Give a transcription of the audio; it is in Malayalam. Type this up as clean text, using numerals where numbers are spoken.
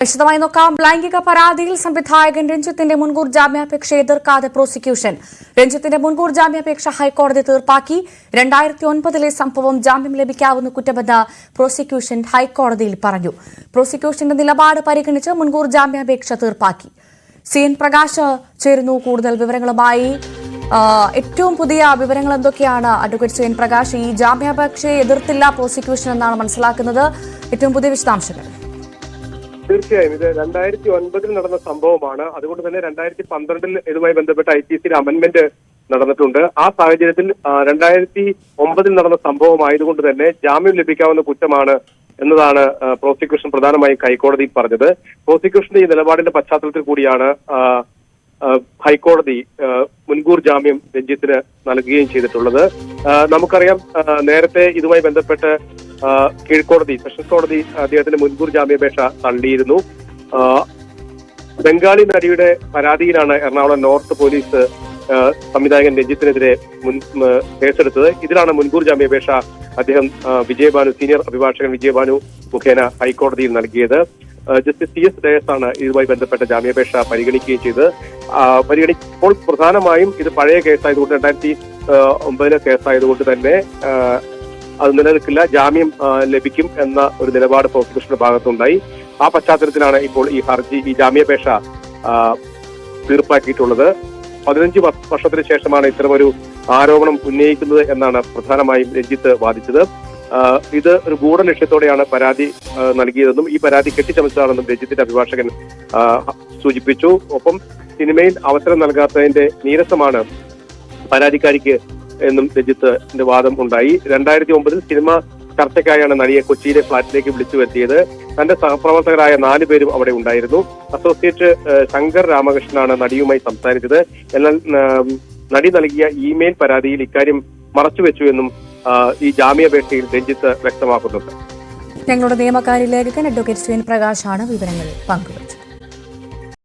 വിശദമായി നോക്കാം. ലൈംഗിക പരാതിയിൽ സംവിധായകൻ രഞ്ജിത്തിന്റെ മുൻകൂർ ജാമ്യാപേക്ഷ എതിർക്കാതെ പ്രോസിക്യൂഷൻ. രഞ്ജിത്തിന്റെ മുൻകൂർ ജാമ്യാപേക്ഷ ഹൈക്കോടതി തീർപ്പാക്കി. 2009 സംഭവം ജാമ്യം ലഭിക്കാവുന്ന കുറ്റമെന്ന് പ്രോസിക്യൂഷൻ ഹൈക്കോടതിയിൽ പറഞ്ഞു. പ്രോസിക്യൂഷന്റെ നിലപാട് പരിഗണിച്ച് മുൻകൂർ ജാമ്യാപേക്ഷ തീർപ്പാക്കി. CN പ്രകാശ് ചേരുന്നു കൂടുതൽ വിവരങ്ങളുമായി. ഏറ്റവും പുതിയ വിവരങ്ങൾ എന്തൊക്കെയാണ് അഡ്വക്കേറ്റ് CN പ്രകാശ്? ഈ ജാമ്യാപേക്ഷയെ എതിർത്തില്ല പ്രോസിക്യൂഷൻ എന്നാണ് മനസ്സിലാക്കുന്നത്. ഏറ്റവും പുതിയ വിശദാംശങ്ങൾ. തീർച്ചയായും ഇത് 2009 നടന്ന സംഭവമാണ്. അതുകൊണ്ട് തന്നെ 2012 ഇതുമായി ബന്ധപ്പെട്ട IPC അമെന്റ്മെന്റ് നടന്നിട്ടുണ്ട്. ആ സാഹചര്യത്തിൽ 2009 നടന്ന സംഭവമായതുകൊണ്ട് തന്നെ ജാമ്യം ലഭിക്കാവുന്ന കുറ്റമാണ് എന്നതാണ് പ്രോസിക്യൂഷൻ പ്രധാനമായും ഹൈക്കോടതിയിൽ പറഞ്ഞത്. പ്രോസിക്യൂഷന്റെ ഈ നിലപാടിന്റെ പശ്ചാത്തലത്തിൽ കൂടിയാണ് ഹൈക്കോടതി മുൻകൂർ ജാമ്യം രഞ്ജിത്തിന് നൽകുകയും ചെയ്തിട്ടുള്ളത്. നമുക്കറിയാം, നേരത്തെ ഇതുമായി ബന്ധപ്പെട്ട് കീഴ്ക്കോടതി, സെഷൻസ് കോടതി അദ്ദേഹത്തിന്റെ മുൻകൂർ ജാമ്യാപേക്ഷ തള്ളിയിരുന്നു. ബംഗാളി നടിയുടെ പരാതിയിലാണ് എറണാകുളം നോർത്ത് പോലീസ് സംവിധായകൻ രഞ്ജിത്തിനെതിരെ കേസെടുത്തത്. ഇതിലാണ് മുൻകൂർ ജാമ്യാപേക്ഷ അദ്ദേഹം വിജയഭാനു, സീനിയർ അഭിഭാഷകൻ വിജയഭാനു മുഖേന ഹൈക്കോടതിയിൽ നൽകിയത്. ജസ്റ്റിസ് CS ഡയസ് ആണ് ഇതുമായി ബന്ധപ്പെട്ട ജാമ്യാപേക്ഷ പരിഗണിക്കുകയും ചെയ്തത്. പരിഗണിക്കുമ്പോൾ പ്രധാനമായും ഇത് പഴയ കേസായതുകൊണ്ട് 2009 കേസായതുകൊണ്ട് തന്നെ അത് നിലനിൽക്കില്ല, ജാമ്യം ലഭിക്കും എന്ന ഒരു നിലപാട് പ്രോസിക്യൂഷന്റെ ഭാഗത്തുണ്ടായി. ആ പശ്ചാത്തലത്തിലാണ് ഇപ്പോൾ ഈ ജാമ്യാപേക്ഷ തീർപ്പാക്കിയിട്ടുള്ളത്. 15 വർഷത്തിന് ശേഷമാണ് ഇത്തരമൊരു ആരോപണം ഉന്നയിക്കുന്നത് എന്നാണ് പ്രധാനമായും രഞ്ജിത്ത് വാദിച്ചത്. ഇത് ഒരു ഗൂഢലക്ഷ്യത്തോടെയാണ് പരാതി നൽകിയതെന്നും ഈ പരാതി കെട്ടിച്ചമച്ചതാണെന്നും രഞ്ജിത്തിന്റെ അഭിഭാഷകൻ സൂചിപ്പിച്ചു. ഒപ്പം സിനിമയിൽ അവസരം നൽകാത്തതിന്റെ നീരസമാണ് പരാതിക്കാരിക്ക് എന്നും രഞ്ജിത്തിന്റെ വാദം ഉണ്ടായി. 2009 സിനിമ ചർച്ചയ്ക്കായാണ് നടിയെ കൊച്ചിയിലെ ഫ്ളാറ്റിലേക്ക് വിളിച്ചു വരുത്തിയത്. തന്റെ സഹപ്രവർത്തകരായ 4 പേരും അവിടെ ഉണ്ടായിരുന്നു. അസോസിയേറ്റ് ശങ്കർ രാമകൃഷ്ണനാണ് നടിയുമായി സംസാരിച്ചത്. എന്നാൽ നടി നൽകിയ ഇമെയിൽ പരാതിയിൽ ഇക്കാര്യം മറച്ചുവെച്ചു എന്നും ഈ ജാമ്യാപേക്ഷയിൽ രഞ്ജിത്ത് വ്യക്തമാക്കുന്നുണ്ട്. ഞങ്ങളുടെ നിയമകാര്യ ലേഖകൻ അഡ്വക്കേറ്റ് CN പ്രകാശാണ് വിവരങ്ങൾ പങ്കുവച്ചത്.